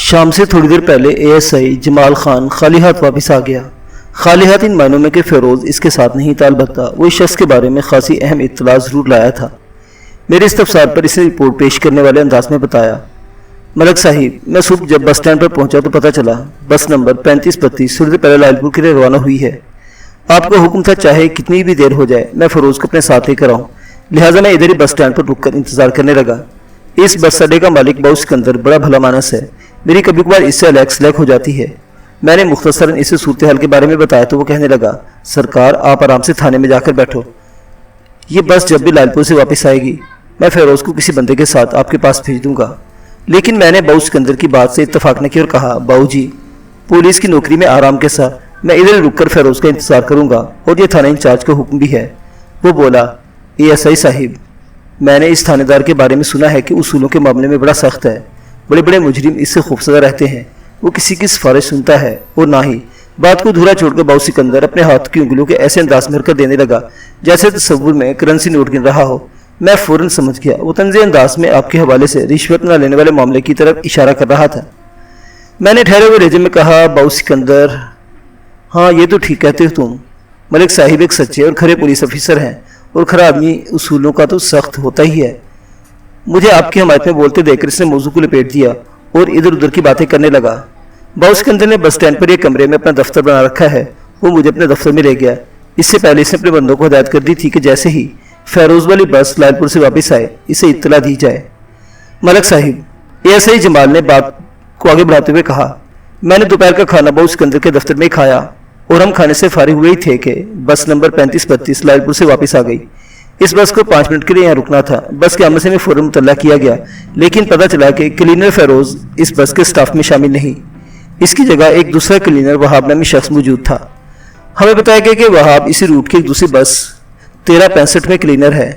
شام سے تھوڑی دیر پہلے ASI جمال خان خالی ہاتھ واپس آ گیا۔ خالی ہاتھ ان معنوں میں کہ فیروز اس کے ساتھ نہیں تھا، البتہ وہ اس شخص کے بارے میں خاصی اہم اطلاع ضرور لایا تھا۔ میرے استفسار پر اسے رپورٹ پیش کرنے والے انداز میں بتایا، ملک صاحب، میں صبح جب بس سٹینڈ پر پہنچا تو پتہ چلا بس نمبر 3532 تھوڑی دیر پہلے لال پور کے لیے روانہ ہوئی ہے۔ آپ کا حکم تھا چاہے کتنی بھی دیر ہو جائے میں فیروز کو اپنے ساتھ لے کر آؤں، لہٰذا میں ادھر ہی بس سٹینڈ پر رک کر انتظار کرنے لگا۔ اس بس اڈے کا مالک باؤ سکندر بڑا بھلا مانس ہے، میری کبھی کبھار اس سے الیک ہو جاتی ہے۔ میں نے مختصراً اسے صورتحال کے بارے میں بتایا تو وہ کہنے لگا، سرکار آپ آرام سے تھانے میں جا کر بیٹھو، یہ بس جب بھی لال پور سے واپس آئے گی میں فیروز کو کسی بندے کے ساتھ آپ کے پاس بھیج دوں گا۔ لیکن میں نے باؤ سکندر کی بات سے اتفاق نہ کیا اور کہا، باؤ جی، پولیس کی نوکری میں آرام کے ساتھ میں ادھر رک کر فیروز کا انتظار کروں گا، اور یہ تھانہ انچارج کا حکم بھی ہے۔ وہ بولا، ASI صاحب، میں نے اس تھانے دار کے بارے میں سنا ہے کہ اصولوں کے معاملے میں بڑا سخت ہے، بڑے بڑے مجرم اس سے خوفزدہ رہتے ہیں، وہ کسی کی سفارش سنتا ہے اور نہ ہی۔ بات کو دھورا چھوڑ کر باؤ سکندر اپنے ہاتھ کی انگلیوں کے ایسے انداز میں حرکت دینے لگا جیسے تصور میں کرنسی نوٹ گن رہا ہو۔ میں فوراً سمجھ گیا وہ طنز انداز میں آپ کے حوالے سے رشوت نہ لینے والے معاملے کی طرف اشارہ کر رہا تھا۔ میں نے ٹھہرے ہوئے لہجے میں کہا، باؤ سکندر، ہاں یہ تو ٹھیک کہتے ہو تم، ملک صاحب ایک سچے اور کھرے پولیس افیسر ہیں، اور کھرا آدمی اصولوں کا تو سخت ہوتا ہی ہے۔ مجھے آپ کی حمایت میں بولتے دیکھ کر اس نے موضوع کو لپیٹ دیا اور ادھر ادھر کی باتیں کرنے لگا۔ باؤ سکندر نے بس سٹینڈ پر ایک کمرے میں اپنا دفتر بنا رکھا ہے، وہ مجھے اپنے دفتر میں لے گیا۔ اس سے پہلے اس نے اپنے بندوں کو ہدایت کر دی تھی کہ جیسے ہی فیروز والی بس لال پور سے واپس آئے اسے اطلاع دی جائے۔ ملک صاحب، ASI جمال نے بات کو آگے بڑھاتے ہوئے کہا، میں نے دوپہر کا کھانا باؤ سکندر کے دفتر میں کھایا اور ہم کھانے سے فارغ ہوئے ہی تھے کہ بس نمبر 3532 لال پور سے واپس آ گئی۔ اس بس کو 5 منٹ کے لیے یہاں رکنا تھا۔ بس کے آمد سے میں فوراً مطلع کیا گیا، لیکن پتہ چلا کہ کلینر فیروز اس بس کے سٹاف میں شامل نہیں، اس کی جگہ ایک دوسرا کلینر وہاب نامی شخص موجود تھا۔ ہمیں بتایا گیا کہ وہاب اسی روٹ کی ایک دوسری بس 1365 میں کلینر ہے۔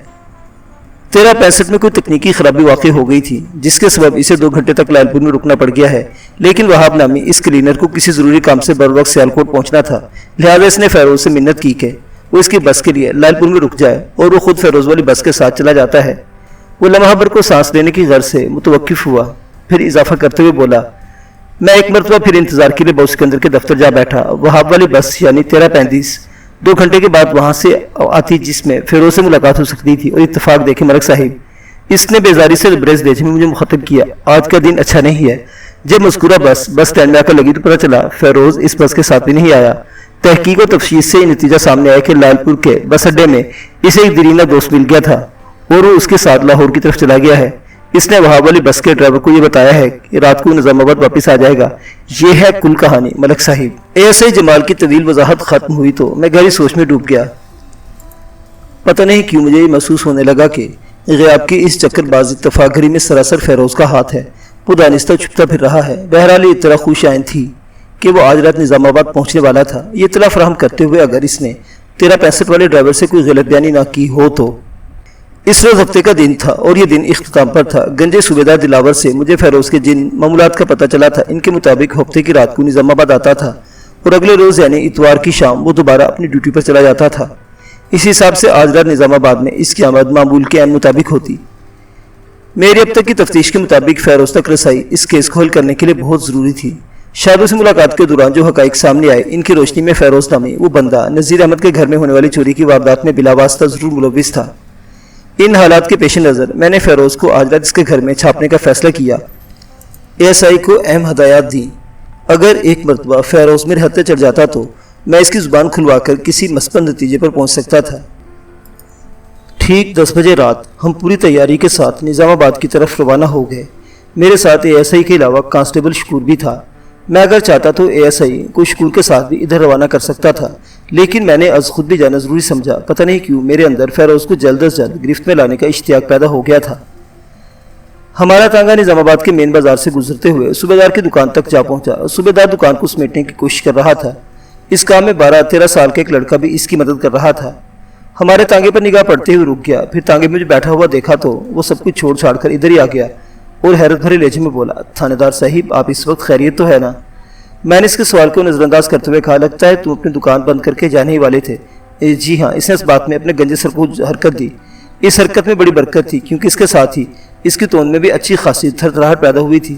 1365 میں کوئی تکنیکی خرابی واقع ہو گئی تھی جس کے سبب اسے 2 گھنٹے تک لال پور میں رکنا پڑ گیا ہے، لیکن وہاب نامی اس کلینر کو کسی ضروری کام سے بروقت سیالکوٹ پہنچنا تھا، لہذا اس نے فیروز سے منت کی کہ وہ اس کی بس کے لیے لال پور میں رک جائے اور وہ خود فیروز والی بس کے ساتھ چلا جاتا ہے۔ وہ لمحہ بھر کو سانس لینے کی غرض سے متوقف ہوا، پھر اضافہ کرتے ہوئے بولا، میں ایک مرتبہ پھر انتظار کے لیے باؤ سکندر کے دفتر جا بیٹھا۔ وہاب والی بس یعنی 1335 2 گھنٹے کے بعد وہاں سے آتی جس میں فیروز سے ملاقات ہو سکتی تھی، اور اتفاق دیکھیں ملک صاحب، اس نے بیزاری سے بریز دیجے میں مجھے مخاطب کیا، آج کا دن اچھا نہیں ہے۔ جب مذکورہ بس سٹینڈ میں آ کر لگی تو پتہ چلا فیروز اس بس کے ساتھ بھی نہیں آیا۔ تحقیق و تفتیش سے یہ نتیجہ سامنے آیا کہ لال پور کے بس اڈے میں اسے ایک دیرینہ دوست مل گیا تھا اور وہ اس کے ساتھ لاہور کی طرف چلا گیا ہے۔ اس نے وہاب والی بس کے ڈرائیور کو یہ بتایا ہے کہ رات کو نظام آباد واپس آ جائے گا۔ یہ ہے کل کہانی ملک صاحب۔ ASI جمال کی طویل وضاحت ختم ہوئی تو میں گہری سوچ میں ڈوب گیا۔ پتہ نہیں کیوں مجھے یہ محسوس ہونے لگا کہ غیاب کی اس چکر باز اتفاق گھڑی میں سراسر فیروز کا ہاتھ ہے، وہ دانستہ چھپتا پھر رہا ہے۔ بہرحال یہ اطلاع خوش آئند تھی کہ وہ آج رات نظام آباد پہنچنے والا تھا۔ یہ اطلاع فراہم کرتے ہوئے اگر اس نے 1365 والے ڈرائیور سے کوئی غلط بیانی نہ کی ہو تو اس روز ہفتے کا دن تھا اور یہ دن اختتام پر تھا۔ گنجے صوبیدار دلاور سے مجھے فیروز کے جن معمولات کا پتہ چلا تھا ان کے مطابق ہفتے کی رات کو نظام آباد آتا تھا اور اگلے روز یعنی اتوار کی شام وہ دوبارہ اپنی ڈیوٹی پر چلا جاتا تھا۔ اس حساب سے آج رات نظام آباد میں اس کی آمد معمول کے عین مطابق ہوتی۔ میری اب تک کی تفتیش کے مطابق فیروز تک رسائی اس کیس کو حل کرنے کے لیے بہت ضروری تھی۔ شادو سے ملاقات کے دوران جو حقائق سامنے آئے ان کی روشنی میں فیروز نامی وہ بندہ نذیر احمد کے گھر میں ہونے والی چوری کی واردات میں بلا واسطہ ضرور ملوث تھا۔ ان حالات کے پیش نظر میں نے فیروز کو آج رات اس کے گھر میں چھاپنے کا فیصلہ کیا۔ ASI کو اہم ہدایات دی۔ اگر ایک مرتبہ فیروز میرے ہتھے چڑھ جاتا تو میں اس کی زبان کھلوا کر کسی مثبت نتیجے پر پہنچ سکتا تھا۔ ٹھیک 10 بجے رات ہم پوری تیاری کے ساتھ نظام آباد کی طرف روانہ ہو گئے۔ میرے ساتھ ASI کے علاوہ کانسٹیبل شکور بھی تھا۔ میں اگر چاہتا تو ASI کو شکور کے ساتھ بھی ادھر روانہ کر سکتا تھا، لیکن میں نے از خود بھی جانا ضروری سمجھا۔ پتہ نہیں کیوں میرے اندر فیروز کو جلد از جلد گرفت میں لانے کا اشتیاق پیدا ہو گیا تھا۔ ہمارا تانگا نظام آباد کے مین بازار سے گزرتے ہوئے صوبیدار کی دکان تک جا پہنچا۔ صوبیدار دکان کو سمیٹنے کی کوشش کر رہا تھا۔ اس کام میں 12-13 سال کا ایک لڑکا بھی اس کی مدد کر رہا تھا۔ ہمارے تانگے پر نگاہ پڑتے ہوئے رک گیا، پھر تانگے میں جو بیٹھا ہوا دیکھا تو وہ سب کچھ چھوڑ چھاڑ کر ادھر ہی آ گیا اور حیرت بھرے لہجے میں بولا، تھانے دار صاحب آپ اس وقت خیریت تو ہے نا؟ میں نے اس کے سوال کو نظر انداز کرتے ہوئے کہا، لگتا ہے تم اپنی دکان بند کر کے جانے ہی والے تھے۔ جی ہاں، اس نے اس بات میں اپنے گنجے سر کو حرکت دی۔ اس حرکت میں بڑی برکت تھی کیونکہ اس کے ساتھ ہی اس کی تون میں بھی اچھی خاصی تھرتھراہٹ پیدا ہوئی تھی۔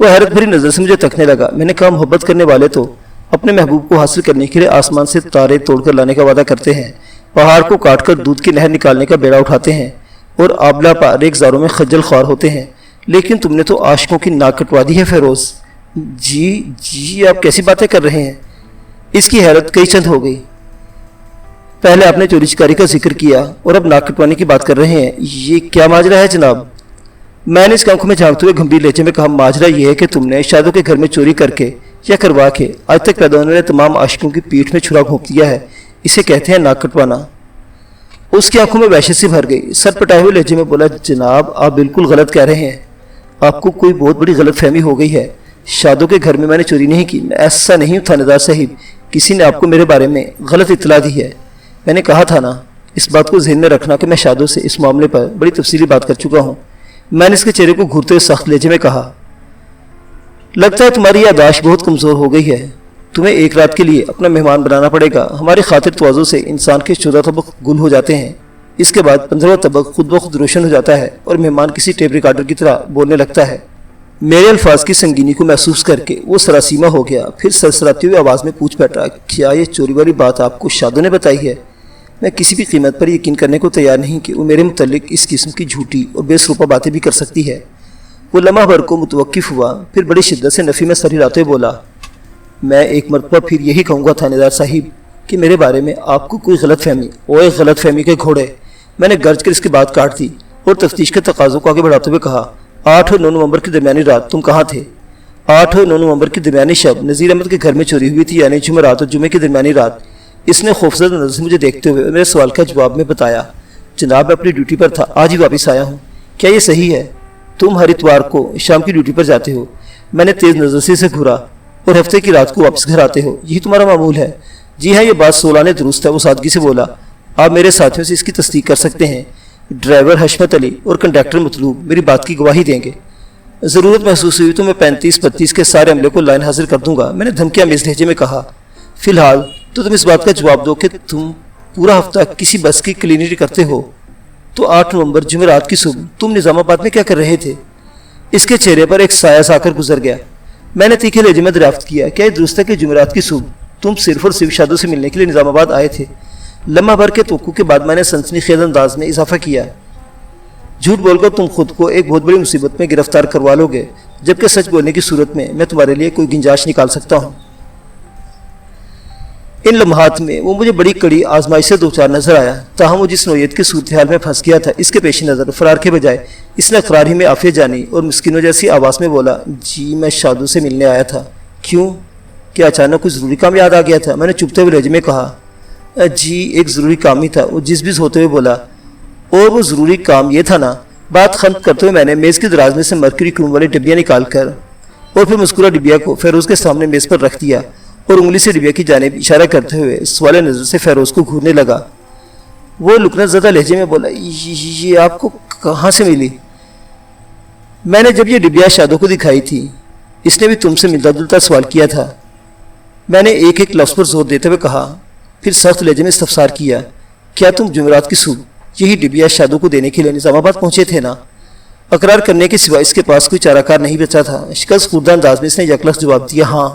وہ حیرت بھری نظر سے مجھے تکنے لگا۔ میں نے کہا محبت کرنے والے تو اپنے محبوب کو حاصل کرنے کے لیے آسمان سے تارے توڑ کر لانے کا وعدہ کرتے ہیں، پہاڑ کو کاٹ کر دودھ کی نہر نکالنے کا بیڑا اٹھاتے ہیں اور آبلا پا ریگزاروں میں خجل خوار ہوتے ہیں، لیکن تم نے تو عاشقوں کی ناک کٹوا دی ہے فیروز۔ جی آپ کیسی باتیں کر رہے ہیں؟ اس کی حیرت کئی چند ہو گئی۔ پہلے آپ نے چوری چکاری کا ذکر کیا اور اب ناک کٹوانے کی بات کر رہے ہیں، یہ کیا ماجرا ہے جناب؟ میں نے اس کی آنکھوں میں جھانکتے ہوئے گمبھیر لہجے میں کہا، ماجرا یہ ہے کہ تم نے شادوں کے گھر میں چوری کر کے یا کروا کے آج تک پیدا ہونے والے تمام عاشقوں کی پیٹھ میں چھرا گھونپ دیا ہے، اسے کہتے ہیں ناک کٹوانا۔ اس کی آنکھوں میں وحشت سی بھر گئی، سر پٹائے ہوئے لہجے میں بولا، جناب آپ بالکل غلط کہہ رہے ہیں، آپ کو کوئی بہت بڑی غلط فہمی ہو گئی ہے۔ شادوں کے گھر میں میں نے چوری نہیں کی، میں ایسا نہیں ہوں تھانے صاحب، کسی نے آپ کو میرے بارے میں غلط اطلاع دی ہے۔ میں نے کہا تھا نا، اس بات کو ذہن میں رکھنا کہ میں شادوں سے اس معاملے پر بڑی تفصیلی بات کر چکا ہوں۔ میں نے اس کے چہرے کو گھورتے ہوئے سخت لہجے میں کہا، لگتا ہے تمہاری یادداشت بہت کمزور ہو گئی ہے، تمہیں ایک رات کے لیے اپنا مہمان بنانا پڑے گا۔ ہماری خاطر تواضع سے انسان کے 14 طبق گل ہو جاتے ہیں، اس کے بعد 15واں طبق خود بخود روشن ہو جاتا ہے اور مہمان کسی ٹیپ ریکارڈر کی طرح بولنے لگتا ہے۔ میرے الفاظ کی سنگینی کو محسوس کر کے وہ سراسیمہ ہو گیا، پھر سرسراتی ہوئی آواز میں پوچھ بیٹھا، کیا یہ چوری والی بات آپ کو شادوں نے بتائی ہے؟ میں کسی بھی قیمت پر یقین کرنے کو تیار نہیں کہ وہ میرے متعلق اس قسم کی جھوٹی اور بے سروپا باتیں بھی کر سکتی ہے۔ وہ لمحہ بھر کو متوقف ہوا، پھر بڑی شدت سے نفی میں سر ہلاتے ہوئے بولا، میں ایک مرتبہ پھر یہی کہوں گا تھانے دار صاحب کہ میرے بارے میں آپ کو کوئی غلط فہمی، اوے غلط فہمی کے گھوڑے۔ میں نے گرج کر اس کی بات کاٹ دی اور تفتیش کے تقاضوں کو آگے بڑھاتے ہوئے کہا، 8 اور 9 نومبر کی درمیانی رات تم کہاں تھے؟ 8 اور 9 نومبر کی درمیانی شب نذیر احمد کے گھر میں چوری ہوئی تھی، یعنی جمعرات اور جمعے کی درمیانی رات۔ اس نے خوفزدہ نظر سے مجھے دیکھتے ہوئے میرے سوال کا جواب میں بتایا، جناب میں اپنی ڈیوٹی پر تھا، آج ہی واپس آیا ہوں۔ کیا یہ صحیح ہے؟ تم ہر اتوار کو شام کی ڈیوٹی پر جاتے ہو؟ میں نے تیز نظر سے اسے گھورا، اور ہفتے کی رات کو واپس گھر آتے ہو، یہی تمہارا معمول ہے؟ جی ہاں، یہ بات سولانہ درست ہے، وہ سادگی سے بولا۔ آپ میرے ساتھیوں سے اس کی تصدیق کر سکتے ہیں، ڈرائیور حشمت علی اور کنڈکٹر مطلوب میری بات کی گواہی دیں گے۔ ضرورت محسوس ہوئی تو میں 35-32 کے سارے عملے کو لائن حاضر کر دوں گا، میں نے دھمکیاں میز لہجے میں کہا۔ فی الحال تو تم اس بات کا جواب دو کہ تم پورا ہفتہ کسی بس کی کلینری کرتے ہو، تو 8 نومبر جمعرات کی صبح تم نظام آباد میں کیا کر رہے تھے؟ اس کے چہرے پر ایک سایہ سا کر گزر گیا۔ میں نے تیکھے لہجے میں دریافت کیا، کیا یہ درست ہے کہ جمعرات کی صبح تم صرف اور صرف شادوں سے ملنے کے لیے نظام آباد آئے تھے؟ لمحہ بھر کے توقع کے بعد میں نے سنسنی خیز انداز میں اضافہ کیا، جھوٹ بول کر تم خود کو ایک بہت بڑی مصیبت میں گرفتار کروا لو گے، جبکہ سچ بولنے کی صورت میں تمہارے لیے کوئی گنجائش نکال سکتا ہوں۔ ان لمحات میں وہ مجھے بڑی کڑی آزمائش سے دوچار نظر آیا، تاہم وہ جس نوعیت کی صورتحال میں پھنس گیا تھا، اس کے پیش نظر فرار کے بجائے اس نے اقرار ہی میں عافیت جانی اور مسکینوں جیسی آواز میں بولا، جی میں شادوں سے ملنے آیا تھا۔ کیوں؟ کیا اچانک کوئی ضروری کام یاد آ گیا تھا؟ میں نے چپتے ہوئے لہجے میں کہا، جی ایک ضروری کام ہی تھا۔ وہ جس بز ہوتے ہوئے بولا، اور وہ ضروری کام یہ تھا نا؟ بات ختم کرتے ہوئے میں نے میز کی دراز میں سے مرکری کروم والی ڈبیاں نکال کر اور پھر مسکرہ ڈبیا کو فیروز کے سامنے میز پر رکھ دیا اور انگلی سے ڈبیا کی جانب اشارہ کرتے ہوئے سوال نظر سے فیروز کو گھورنے لگا۔ وہ لکنت زدہ لہجے میں بولا، یہ آپ کو کہاں سے ملی؟ میں نے جب یہ ڈبیا شادوں کو دکھائی تھی، اس نے بھی تم سے ملتا جلتا سوال کیا تھا۔ میں نے ایک ایک لفظ پر زور دیتے ہوئے کہا، پھر سخت لہجے میں استفسار کیا، کیا تم جمعرات کی صبح یہی ڈبیا شادوں کو دینے کے لیے نظام آباد پہنچے تھے نا؟ اقرار کرنے کے سوا اس کے پاس کوئی چارہ کار نہیں بچا تھا۔ شکست خوردہ انداز میں اس نے یکلخت جواب دیا، ہاں۔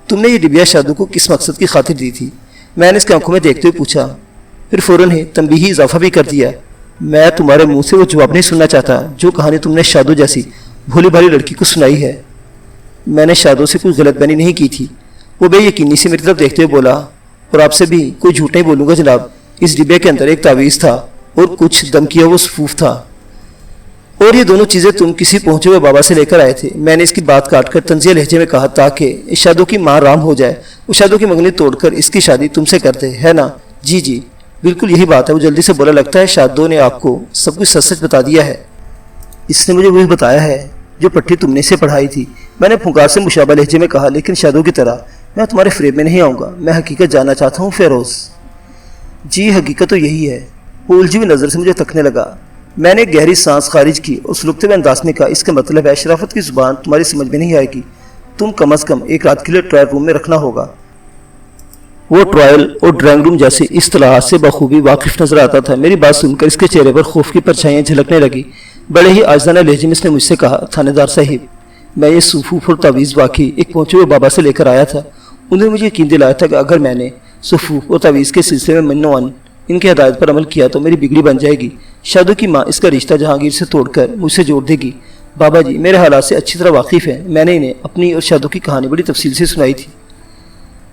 تم نے یہ ڈبیا شادوں کو کس مقصد کی خاطر دی تھی؟ میں نے اس کی آنکھوں میں دیکھتے ہوئے پوچھا، پھر فوراً ہی تنبیہی اضافہ بھی کر دیا، میں تمہارے منہ سے وہ جواب نہیں سننا چاہتا جو کہانی تم نے شادوں جیسی بھولی بھالی لڑکی کو سنائی ہے۔ میں نے شادوں سے کوئی غلط بینی نہیں کی تھی۔ وہ بے یقینی سے میری طرف دیکھتے ہوئے بولا، اور آپ سے بھی کوئی جھوٹ نہیں بولوں گا جناب، اس ڈبے کے اندر ایک تعویذ تھا اور کچھ دم کیا وہ صفوف تھا، اور یہ دونوں چیزیں تم کسی پہنچے ہوئے بابا سے لے کر آئے تھے۔ میں نے اس کی بات کاٹ کر طنزیہ لہجے میں کہا، تاکہ اس شادوں کی ماں رام ہو جائے، وہ شادوں کی منگنی توڑ کر اس کی شادی تم سے کرتے، ہے نا؟ جی جی بالکل یہی بات ہے۔ وہ جلدی سے بولا، لگتا ہے شادوں نے آپ کو سب کچھ سچ سچ بتا دیا ہے۔ اس نے مجھے وہی بتایا ہے جو پٹھی تم نے اسے پڑھائی تھی، میں نے پھنکار سے مشابہ لہجے میں کہا، لیکن شادوں کی طرح میں تمہارے فریب میں نہیں آؤں گا، میں حقیقت جاننا چاہتا ہوں فیروز۔ جی حقیقت تو یہی ہے۔ وہ الجھی ہوئی نظر سے مجھے تکنے لگا۔ میں نے گہری سانس خارج کی اور سلگتے ہوئے انداز میں کہا، اس کا مطلب ہے شرافت کی زبان تمہاری سمجھ میں نہیں آئے گی، تم کم از کم ایک رات کے لیے ٹرائل روم میں رکھنا ہوگا۔ وہ ٹرائل اور ڈرائنگ روم جیسی اصطلاحات سے بخوبی واقف نظر آتا تھا۔ میری بات سن کر اس کے چہرے پر خوف کی پرچھائیاں جھلکنے لگی۔ بڑے ہی عاجزانہ لہجے میں اس نے مجھ سے کہا، تھانے دار صاحب میں یہ صفوف اور تعویذ واقعی ایک پہنچے ہوئے بابا سے لے کر آیا تھا۔ انہوں نے مجھے یقین دلایا تھا کہ اگر میں نے صفوف اور تعویذ کے سلسلے میں منوان ان کی ہدایت پر عمل کیا تو میری بگڑی بن جائے گی۔ شادو کی ماں اس کا رشتہ جہانگیر سے توڑ کر مجھ سے جوڑ دے گی۔ بابا جی میرے حالات سے اچھی طرح واقف ہیں، میں نے انہیں اپنی اور شادو کی کہانی بڑی تفصیل سے سنائی تھی۔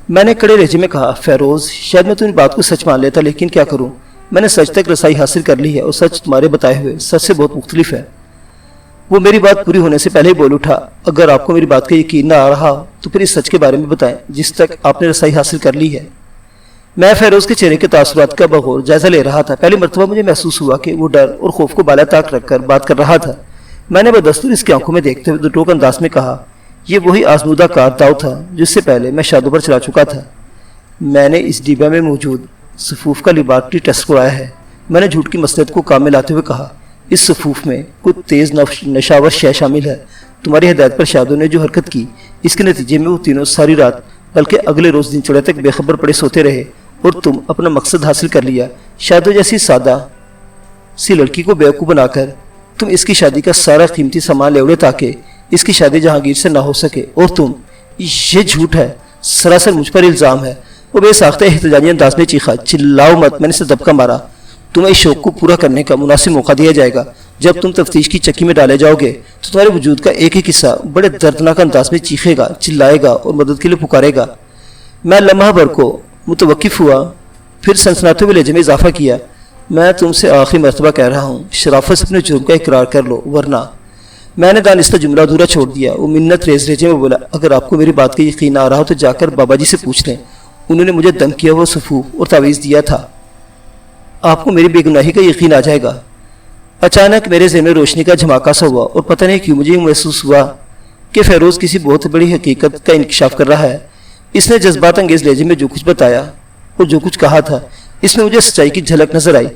میں نے کڑے لہجے میں کہا، فیروز شاید میں تمہیں بات کو سچ مان لیتا، لیکن کیا کروں، میں نے سچ تک رسائی حاصل کر لی ہے اور سچ تمہارے بتائے ہوئے سچ سے بہت مختلف ہے۔ وہ میری بات پوری ہونے سے پہلے ہی بول اٹھا، اگر آپ کو میری بات کا یقین نہ آ رہا تو پھر اس سچ کے بارے میں بتائیں جس تک آپ نے رسائی حاصل کر لی ہے۔ میں فیروز کے چہرے کے تاثرات کا بغور جائزہ لے رہا تھا۔ پہلی مرتبہ مجھے محسوس ہوا کہ وہ ڈر اور خوف کو بالا طاق رکھ کر بات کر رہا تھا۔ میں نے بدستور اس کی آنکھوں میں دیکھتے ہوئے دو ٹوک انداز میں کہا، یہ وہی آزمودہ کار داؤ تھا جس سے پہلے میں شادو پر چلا چکا تھا۔ میں نے اس ڈبے میں موجود صفوف کا لیبارٹری ٹیسٹ کرایا ہے۔ میں نے جھوٹ کی مصلحت کو کام میں لاتے ہوئے کہا، اس صفوف میں کچھ تیز نشاور شے شامل ہے۔ تمہاری ہدایت پر شادو نے جو حرکت کی، اس کے نتیجے میں وہ تینوں ساری رات بلکہ اگلے روز دن چڑھے تک بے خبر پڑے سوتے رہے اور تم اپنا مقصد حاصل کر لیا۔ شادو جیسی سادہ سی لڑکی کو بیوقوف بنا کر تم اس کی شادی کا سارا قیمتی سامان لے اڑے تاکہ اس کی شادی جہانگیر سے نہ ہو سکے، اور تم، یہ جھوٹ ہے، سراسر مجھ پر الزام ہے۔ وہ بے ساختہ احتجاجی انداز میں چیخا، چلاؤ مت، میں نے اسے دبکا مارا۔ تمہیں اس شوق کو پورا کرنے کا مناسب موقع دیا جائے گا۔ جب تم تفتیش کی چکی میں ڈالے جاؤ گے تو تمہارے وجود کا ایک ایک حصہ بڑے دردناک انداز میں چیخے گا، چلائے گا اور مدد کے لیے پکارے گا۔ میں لمحہ بھر کو متوقف ہوا، پھر سنسناتے ہوئے لہجے میں اضافہ کیا، میں تم سے آخری مرتبہ کہہ رہا ہوں، شرافت سے اپنے جرم کا اقرار کر لو، ورنہ۔ میں نے دانستہ جملہ ادھورا چھوڑ دیا۔ وہ منت ریز لہجے میں بولا، اگر آپ کو میری بات کا یقین آ رہا ہو تو جا کر بابا جی سے پوچھ لیں، انہوں نے مجھے دم کیا ہوا صفوف اور تعویذ دیا تھا، آپ کو میری بے گناہی کا یقین آ جائے گا۔ اچانک میرے ذہن میں روشنی کا جھماکا سا ہوا اور پتہ نہیں کیوں مجھے محسوس ہوا کہ فیروز کسی بہت بڑی حقیقت کا انکشاف کر رہا ہے۔ اس نے جذبات انگیز لہجے میں جو کچھ بتایا اور جو کچھ کہا تھا، اس میں مجھے سچائی کی جھلک نظر آئی۔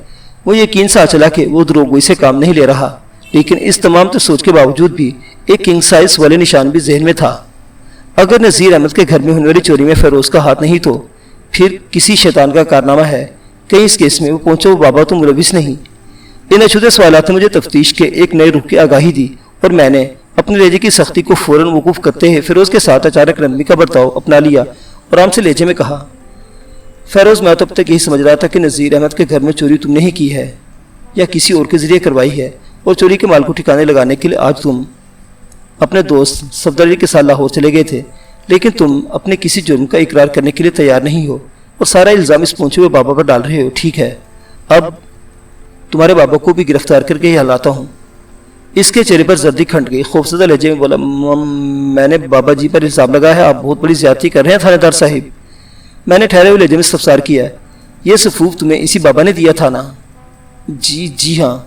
وہ یقین سا چلا کہ وہ دروغگوئی سے کام نہیں لے رہا، لیکن اس تمام تو سوچ کے باوجود بھی ایک کنگ سائز والے نشان بھی ذہن میں تھا۔ اگر نذیر احمد کے گھر میں ہونے والی چوری میں فیروز کا ہاتھ نہیں تو پھر کسی شیطان کا کارنامہ ہے۔ کہیں اس کیس میں وہ پہنچا وہ بابا تو ملوث نہیں۔ ان اچھوتے سوالات نے مجھے تفتیش کے ایک نئے رخ کی آگاہی دی، اور میں نے اپنے لہجے کی سختی کو فوراً موقوف کرتے ہوئے فیروز کے ساتھ اچانک نرمی کا برتاؤ اپنا لیا اور آرام سے لہجے میں کہا، فیروز میں تو اب تک یہی سمجھ رہا تھا کہ نذیر احمد کے گھر میں چوری تم نے ہی کی ہے یا کسی اور کے ذریعے کروائی ہے، اور چوری کے مال کو ٹھکانے لگانے کے لیے آج تم اپنے دوست صفدر علی کے ساتھ لاہور چلے گئے تھے، لیکن تم اپنے کسی جرم کا اقرار کرنے کے لیے تیار نہیں ہو اور سارا الزام اس پہنچے ہوئے بابا پر ڈال رہے ہو۔ ٹھیک ہے، اب تمہارے بابا کو بھی گرفتار کر کے یہاں لاتا ہوں۔ اس کے چہرے پر زردی کھنڈ گئی۔ خوفزدہ لہجے میں بولا، میں نے بابا جی پر الزام لگایا ہے، آپ بہت بڑی زیادتی کر رہے ہیں تھانے دار صاحب۔ میں نے ٹھہرے ہوئے لہجے میں استفسار کیا، یہ صفوف تمہیں اسی بابا نے دیا تھا نا؟ جی ہاں۔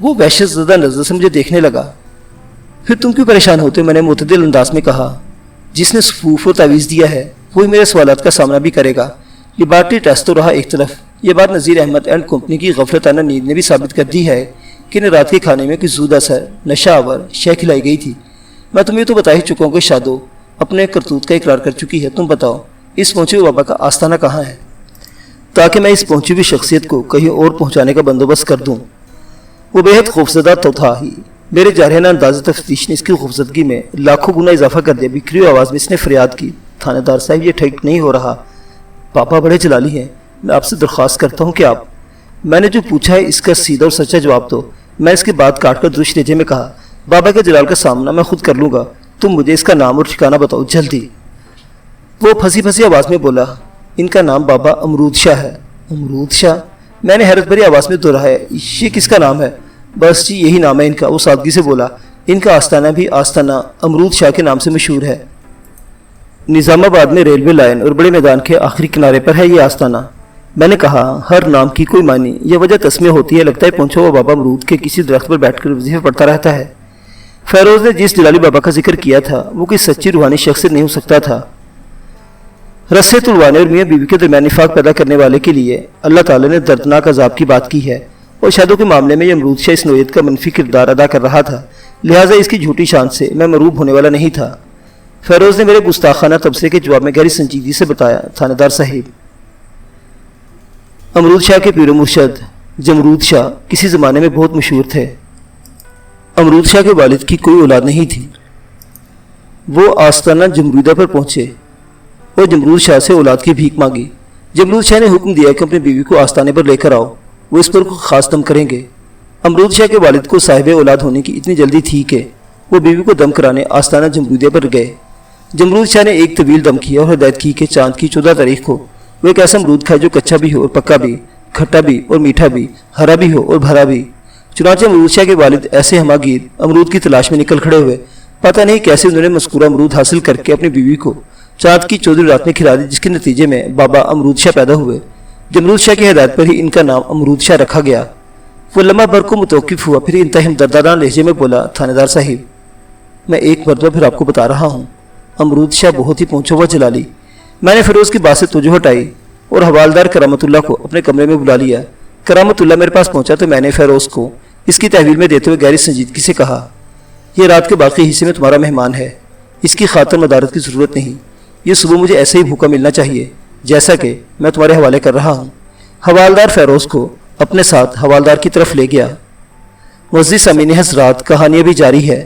وہ وحشت زدہ نظر سے مجھے دیکھنے لگا۔ پھر تم کیوں پریشان ہوتے؟ میں نے معتدل انداز میں کہا، جس نے صفوف اور تعویذ دیا ہے وہی میرے سوالات کا سامنا بھی کرے گا۔ لیبارٹری ٹیسٹ تو رہا ایک طرف، یہ بات نذیر احمد اینڈ کمپنی کی غفلتانہ نیند نے بھی ثابت کر دی ہے کہ انہیں رات کے کھانے میں کوئی زود اثر نشہ آور شے کھلائی گئی تھی۔ میں تمہیں تو بتا ہی چکا ہوں کہ شادو اپنے کرتوت کا اقرار کر چکی ہے۔ تم بتاؤ اس پہنچے ہوئے بابا کا آستانہ کہاں ہے، تاکہ میں اس پہنچی ہوئی شخصیت کو کہیں اور پہنچانے کا بندوبست کر دوں۔ وہ بے حد خوفزدہ تو تھا ہی، میرے جارحانہ انداز تفتیش نے اس کی خوفزدگی میں لاکھوں گنا اضافہ کر دیا۔ بکھری ہوئی آواز میں اس نے فریاد کی، تھانے دار صاحب یہ ٹھیک نہیں ہو رہا، پاپا بڑے جلالی ہیں، میں آپ سے درخواست کرتا ہوں کہ آپ، میں نے جو پوچھا ہے اس کا سیدھا اور سچا جواب دو۔ میں اس کی بات کاٹ کر درست لہجے میں کہا، بابا کے جلال کا سامنا میں خود کر لوں گا، تم مجھے اس کا نام اور ٹھکانہ بتاؤ جلدی۔ وہ پھنسی پھنسی آواز میں بولا، ان کا نام بابا امرود شاہ ہے۔ امرود شاہ؟ میں نے حیرت بھری آواز میں دہرایا، یہ کس کا نام ہے؟ بس جی یہی نام ہے ان کا، وہ سادگی سے بولا۔ ان کا آستانہ بھی آستانہ امرود شاہ کے نام سے مشہور ہے۔ نظام آباد میں ریلوے لائن اور بڑے میدان کے آخری کنارے پر ہے یہ آستانہ۔ میں نے کہا، ہر نام کی کوئی معنی یا وجہ تسمیہ ہوتی ہے، لگتا ہے پہنچا ہوا بابا امرود کے کسی درخت پر بیٹھ کر وظیفے پڑھتا رہتا ہے۔ فیروز نے جس جلالی بابا کا ذکر کیا تھا وہ کوئی سچی روحانی شخصیت نہیں ہو سکتا تھا۔ رسے تلوانے اور میاں بیوی کے درمیان نفاق پیدا کرنے والے کے لیے اللہ تعالی نے دردناک عذاب کی بات کی ہے، اور شادو کے معاملے میں یہ امرود شاہ اس نوعیت کا منفی کردار ادا کر رہا تھا، لہٰذا اس کی جھوٹی شان سے میں مروب ہونے والا نہیں تھا۔ فیروز نے میرے گستاخانہ تبصرے کے جواب میں گہری سنجیدگی سے بتایا، تھانے دار صاحب، امرود شاہ کے پیر و مرشد جمرود شاہ کسی زمانے میں بہت مشہور تھے۔ امرود شاہ کے والد کی کوئی اولاد نہیں تھی۔ وہ آستانہ جمرودہ پر پہنچے اور جمرود شاہ سے اولاد کی بھیک مانگی۔ جمرود شاہ نے حکم دیا کہ اپنی بیوی کو آستانے پر لے کر آؤ، وہ اس پر خاص دم کریں گے۔ امرود شاہ کے والد کو صاحب اولاد ہونے کی اتنی جلدی تھی کہ وہ بیوی کو دم کرانے آستانہ جمرودیہ پر گئے۔ جمرود شاہ نے ایک طویل دم کیا اور ہدایت کی کہ چاند کی 14 تاریخ کو وہ ایک ایسا امرود کھائے جو کچا بھی ہو اور پکا بھی، کھٹا بھی اور میٹھا بھی، ہرا بھی ہو اور بھرا بھی۔ چنانچہ امرود شاہ کے والد ایسے ہماگیر امرود کی تلاش میں نکل کھڑے ہوئے۔ پتہ نہیں کیسے انہوں نے مذکورہ امرود حاصل کر کے اپنی بیوی کو چاند کی 14 رات میں کھلا دی، جس کے نتیجے میں بابا امرود شاہ پیدا ہوئے۔ جمرود شاہ کی ہدایت پر ہی ان کا نام امرود شاہ رکھا گیا۔ وہ لمحہ بھر کو متوقف ہوا، پھر انتہائی دردانہ لہجے میں بولا، تھانے دار صاحب، میں ایک مرتبہ پھر آپ کو بتا رہا ہوں۔ امرود شاہ بہت ہی پہنچا ہوا جلالی۔ میں نے فیروز کی بات سے توجہ ہٹائی اور حوالدار کرامت اللہ کو اپنے کمرے میں بلا لیا۔ کرامت اللہ میرے پاس پہنچا تو میں نے فیروز کو اس کی تحویل میں دیتے ہوئے گہری سنجیدگی سے کہا، یہ رات کے باقی حصے میں تمہارا مہمان ہے، اس کی خاطر مدارت کی ضرورت نہیں۔ یہ صبح مجھے ایسے ہی بھوکا ملنا چاہیے جیسا کہ میں تمہارے حوالے کر رہا ہوں۔ حوالدار فیروز کو اپنے ساتھ حوالدار کی طرف لے گیا۔ معزز سامعین حضرات، کہانیاں بھی جاری ہے۔